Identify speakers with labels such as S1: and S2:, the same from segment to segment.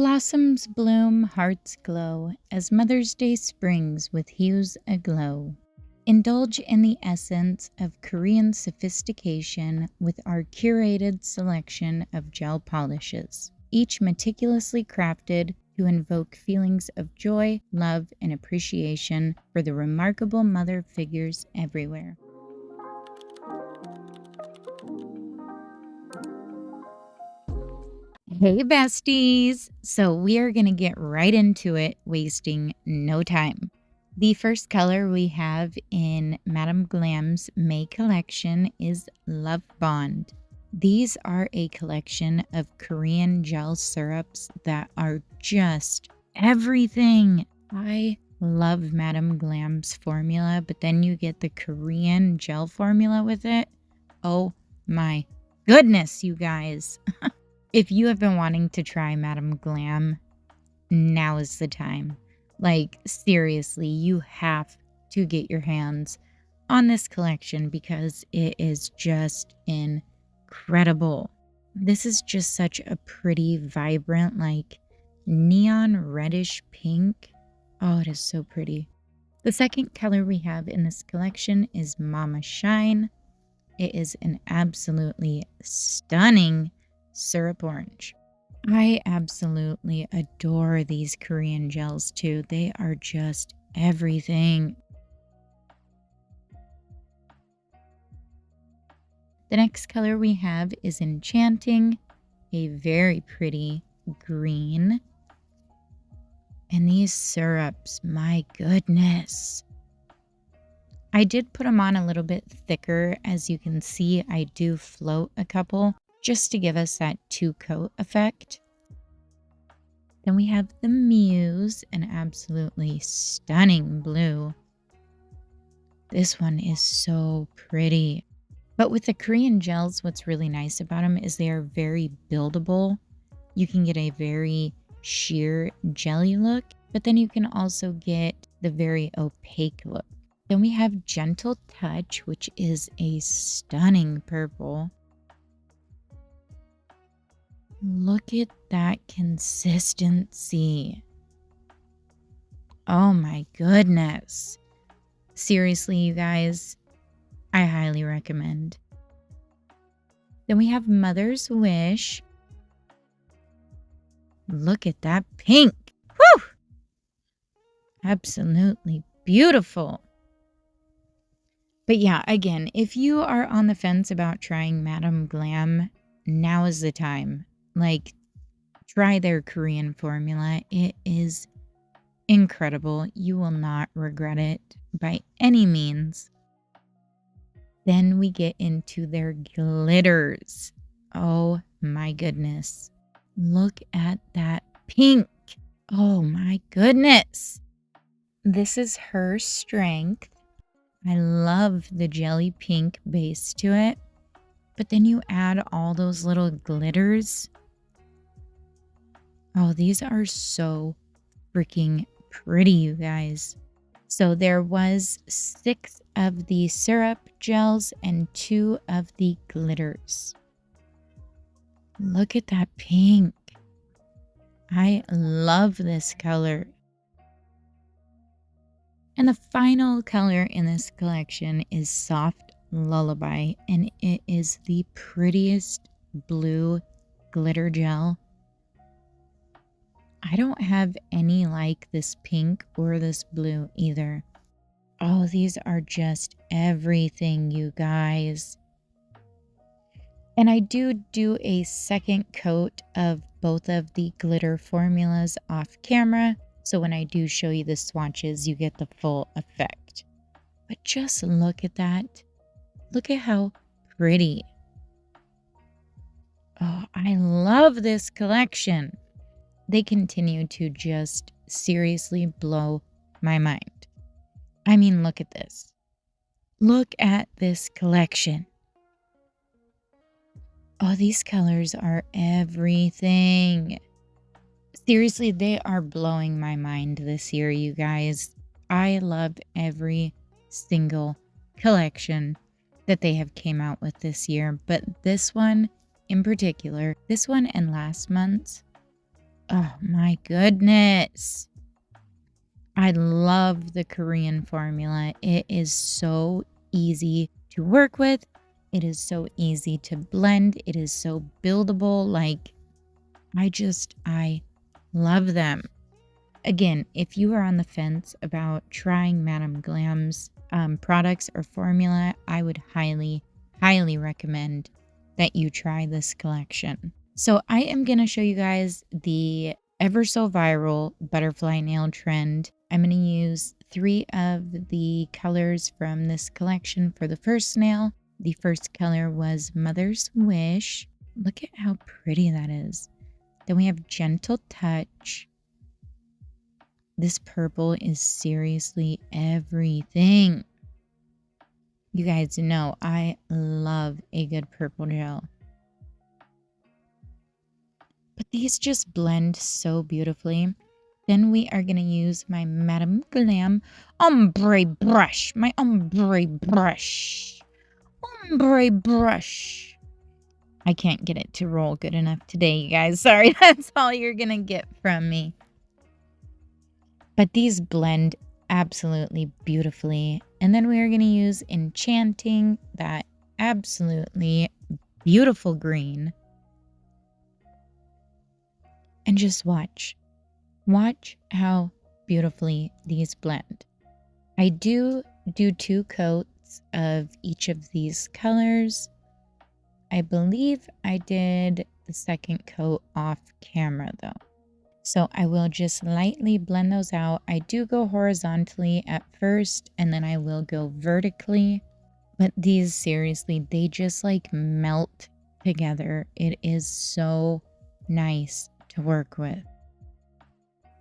S1: Blossoms bloom, hearts glow, as Mother's Day springs with hues aglow. Indulge in the essence of Korean sophistication with our curated selection of gel polishes, each meticulously crafted to invoke feelings of joy, love, and appreciation for the remarkable mother figures everywhere. Hey besties! So we are going to get right into it, wasting no time. The first color we have in Madame Glam's May collection is Love Bond. These are a collection of Korean gel syrups that are just everything. I love Madame Glam's formula, but then you get the Korean gel formula with it. Oh my goodness, you guys. If you have been wanting to try Madame Glam, now is the time. Like, seriously, you have to get your hands on this collection because it is just incredible. This is just such a pretty, vibrant, like neon reddish pink. Oh, it is so pretty. The second color we have in this collection is Mama Shine. It is an absolutely stunning syrup orange. I absolutely adore these Korean gels too. They are just everything. The next color we have is Enchanting, a very pretty green. And these syrups, my goodness. I did put them on a little bit thicker. As you can see, I do float a couple, just to give us that two-coat effect. Then we have the Muse, an absolutely stunning blue. This one is so pretty. But with the Korean gels, what's really nice about them is they are very buildable. You can get a very sheer jelly look, but then you can also get the very opaque look. Then we have Gentle Touch, which is a stunning purple. Look at that consistency. Oh my goodness. Seriously, you guys, I highly recommend. Then we have Mother's Wish. Look at that pink. Whew! Absolutely beautiful. But yeah, again, if you are on the fence about trying Madame Glam, now is the time. Like, try their Korean formula. It is incredible. You will not regret it by any means. Then we get into their glitters. Oh my goodness. Look at that pink. Oh my goodness. This is her strength. I love the jelly pink base to it. But then you add all those little glitters. Oh, these are so freaking pretty, you guys. So there was 6 of the syrup gels and 2 of the glitters. Look at that pink. I love this color. And the final color in this collection is Soft Lullaby, and it is the prettiest blue glitter gel. I don't have any like this pink or this blue either. Oh, these are just everything, you guys. And I do a second coat of both of the glitter formulas off camera. So when I do show you the swatches, you get the full effect. But just look at that. Look at how pretty. Oh, I love this collection. They continue to just seriously blow my mind. I mean, look at this. Look at this collection. Oh, these colors are everything. Seriously, they are blowing my mind this year, you guys. I love every single collection that they have came out with this year. But this one in particular, this one and last month's, Oh my goodness. I love the Korean formula. It is so easy to work with. It is so easy to blend. It is so buildable. Like, I love them. Again, if you are on the fence about trying Madame Glam's products or formula, I would highly, highly recommend that you try this collection. So I am going to show you guys the ever so viral butterfly nail trend. I'm going to use 3 of the colors from this collection for the first nail. The first color was Mother's Wish. Look at how pretty that is. Then we have Gentle Touch. This purple is seriously everything. You guys know I love a good purple gel. But these just blend so beautifully. Then we are going to use my Madame Glam ombre brush. My ombre brush. Ombre brush. I can't get it to roll good enough today, you guys. Sorry, that's all you're going to get from me. But these blend absolutely beautifully. And then we are going to use Enchanting, that absolutely beautiful green. And just watch. Watch how beautifully these blend. I do 2 coats of each of these colors. I believe I did the second coat off camera though. So I will just lightly blend those out. I do go horizontally at first and then I will go vertically. But these seriously, they just like melt together. It is so nice to work with.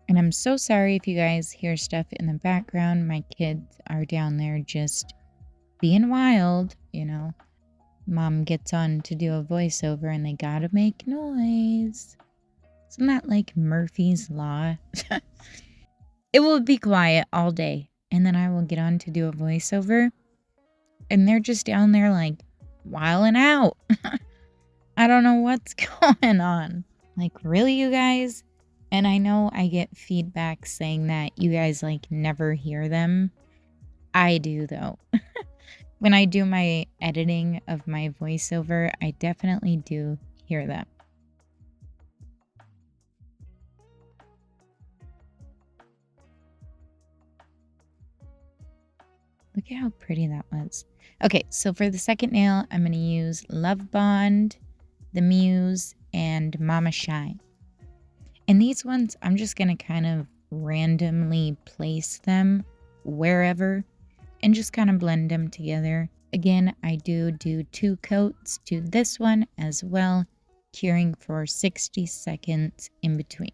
S1: And I'm so sorry if you guys hear stuff in the background. My kids are down there just being wild, you know. Mom gets on to do a voiceover and they gotta make noise. Isn't that like Murphy's Law? It will be quiet all day. And then I will get on to do a voiceover. And they're just down there like wilding out. I don't know what's going on. Like, really, you guys? And I know I get feedback saying that you guys like never hear them. I do though. When I do my editing of my voiceover, I definitely do hear them. Look at how pretty that was. Okay, so for the second nail, I'm going to use Love Bond, The Muse, and Mama Shine. And these ones, I'm just going to kind of randomly place them wherever and just kind of blend them together. Again, I do 2 coats to this one as well, curing for 60 seconds in between.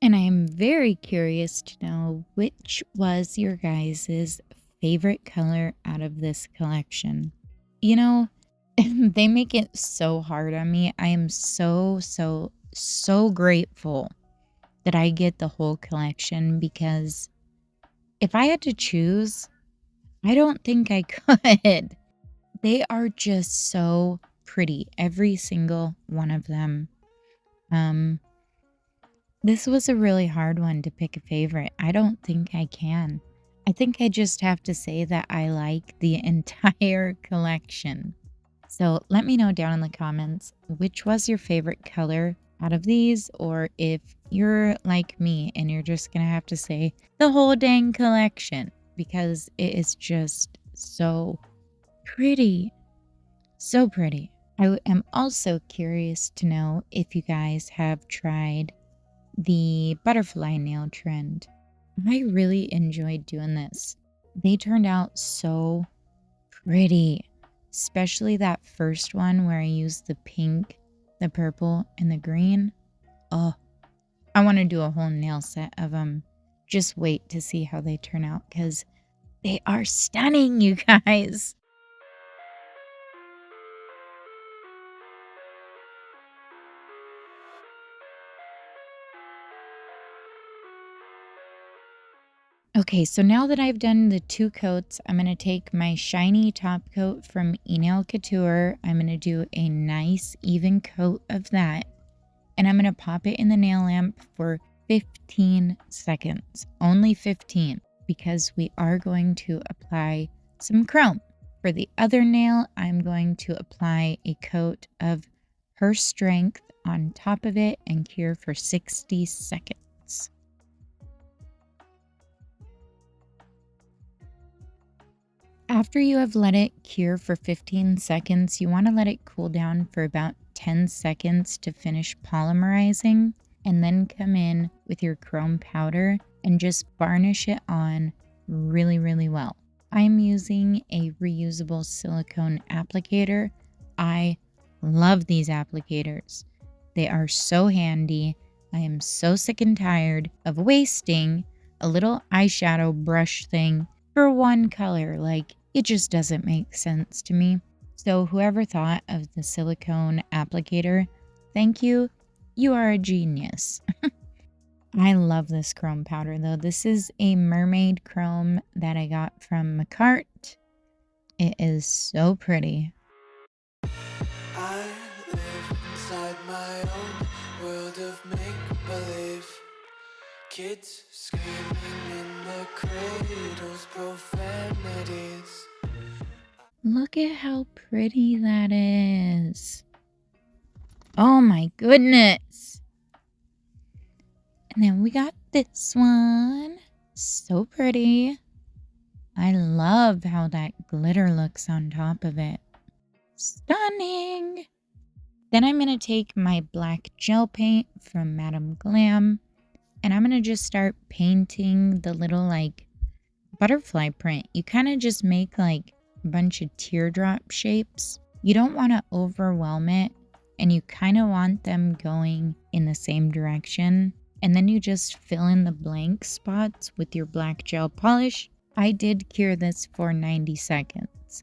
S1: And I am very curious to know which was your guys' favorite color out of this collection. You know, they make it so hard on me. I am so grateful that I get the whole collection because if I had to choose, I don't think I could. They are just so pretty, every single one of them. This was a really hard one to pick a favorite. I don't think I can. I think I just have to say that I like the entire collection. So let me know down in the comments which was your favorite color out of these, or if you're like me and you're just gonna have to say the whole dang collection because it is just so pretty. So pretty. I am also curious to know if you guys have tried the butterfly nail trend. I really enjoyed doing this. They turned out so pretty, especially that first one where I used the pink, the purple, and the green. Oh, I want to do a whole nail set of them. Just wait to see how they turn out because they are stunning, you guys. Okay, so now that I've done the 2 coats, I'm going to take my shiny top coat from Nail Couture. I'm going to do a nice even coat of that. and I'm going to pop it in the nail lamp for 15 seconds. Only 15, because we are going to apply some chrome. For the other nail, I'm going to apply a coat of Her Strength on top of it and cure for 60 seconds. After you have let it cure for 15 seconds, you want to let it cool down for about 10 seconds to finish polymerizing, and then come in with your chrome powder and just varnish it on really, really well. I'm using a reusable silicone applicator. I love these applicators. They are so handy. I am so sick and tired of wasting a little eyeshadow brush thing for one color. Like, it just doesn't make sense to me. So whoever thought of the silicone applicator, thank you. You are a genius. I love this chrome powder though. This is a mermaid chrome that I got from Macart. It is so pretty.
S2: I live inside my own world of make-believe. Kids screaming in the cradles, profanities.
S1: Look at how pretty that is. Oh my goodness. And then we got this one. So pretty. I love how that glitter looks on top of it. Stunning. Then I'm going to take my black gel paint from Madame Glam, and I'm going to just start painting the little like butterfly print. You kind of just make like a bunch of teardrop shapes. You don't want to overwhelm it, and you kind of want them going in the same direction. And then you just fill in the blank spots with your black gel polish. I did cure this for 90 seconds.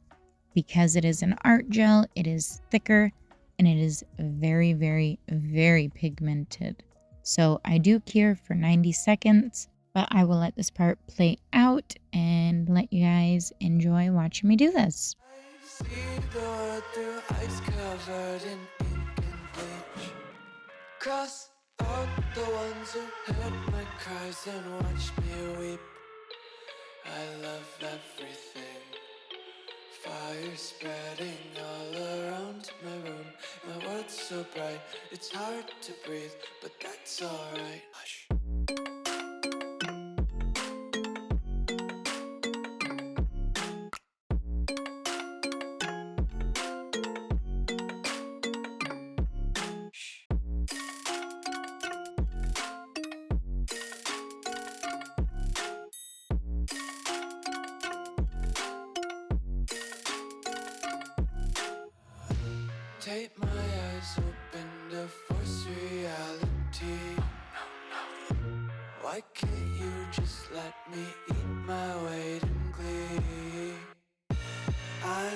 S1: Because it is an art gel, it is thicker, and it is very, very, very pigmented. So I do cure for 90 seconds, but I will let this part play out and let you guys enjoy watching me do this.
S2: I see the world through ice covered in ink and bleach. Cross out the ones who heard my cries and watched me weep. I love everything. Fire spreading all around my room. My world's so bright, it's hard to breathe, but that's alright. Hush. Take my eyes open to force reality. Why can't you just let me eat my weight in glee? I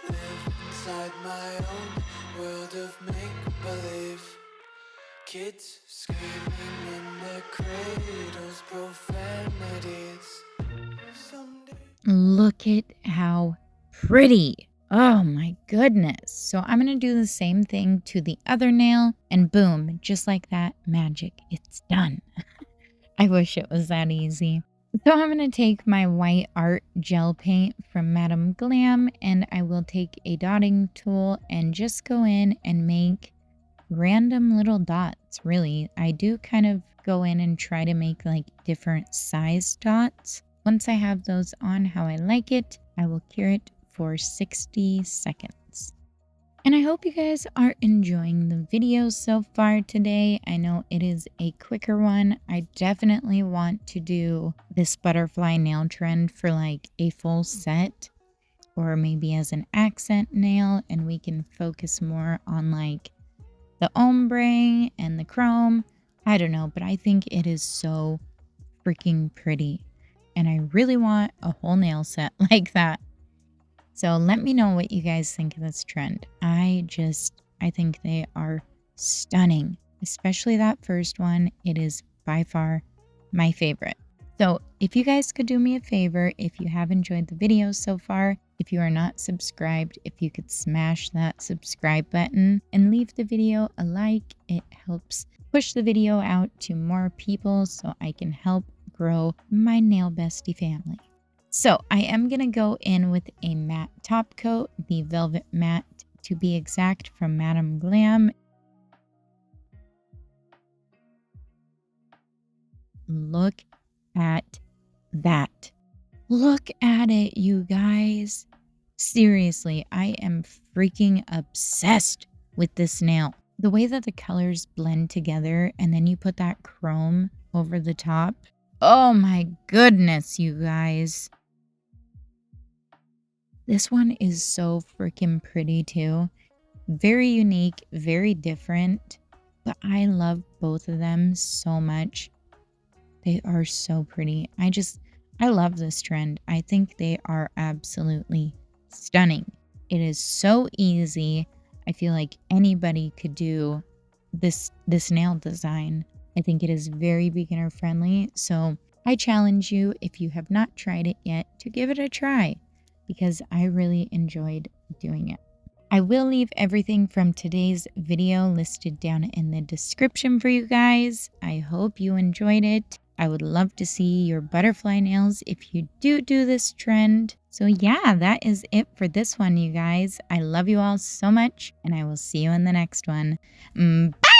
S2: live inside my own world of make-believe. Kids screaming in their cradles, profanities. Someday.
S1: Look at how pretty. Oh my goodness. So I'm going to do the same thing to the other nail, and boom, just like that, magic. It's done. I wish it was that easy. So I'm going to take my white art gel paint from Madame Glam, and I will take a dotting tool and just go in and make random little dots. Really, I do kind of go in and try to make like different size dots. Once I have those on how I like it, I will cure it for 60 seconds. And I hope you guys are enjoying the video so far today. I know it is a quicker one. I definitely want to do this butterfly nail trend for like a full set, or maybe as an accent nail, and we can focus more on like the ombre and the chrome. I don't know, but I think it is so freaking pretty, and I really want a whole nail set like that. So let me know what you guys think of this trend. I think they are stunning, especially that first one. It is by far my favorite. So if you guys could do me a favor, if you have enjoyed the video so far, If you are not subscribed, if you could smash that subscribe button and leave the video a like, it helps push the video out to more people so I can help grow my nail bestie family. So I am going to go in with a matte top coat, the Velvet Matte to be exact, from Madam Glam. Look at that. Look at it, you guys. Seriously, I am freaking obsessed with this nail. The way that the colors blend together and then you put that chrome over the top. Oh my goodness, you guys. This one is so freaking pretty too. Very unique, very different, but I love both of them so much. They are so pretty. I love this trend. I think they are absolutely stunning. It is so easy. I feel like anybody could do this nail design. I think it is very beginner friendly. So I challenge you, if you have not tried it yet, to give it a try because I really enjoyed doing it. I will leave everything from today's video listed down in the description for you guys. I hope you enjoyed it. I would love to see your butterfly nails if you do this trend. So yeah, that is it for this one, you guys. I love you all so much, and I will see you in the next one. Bye!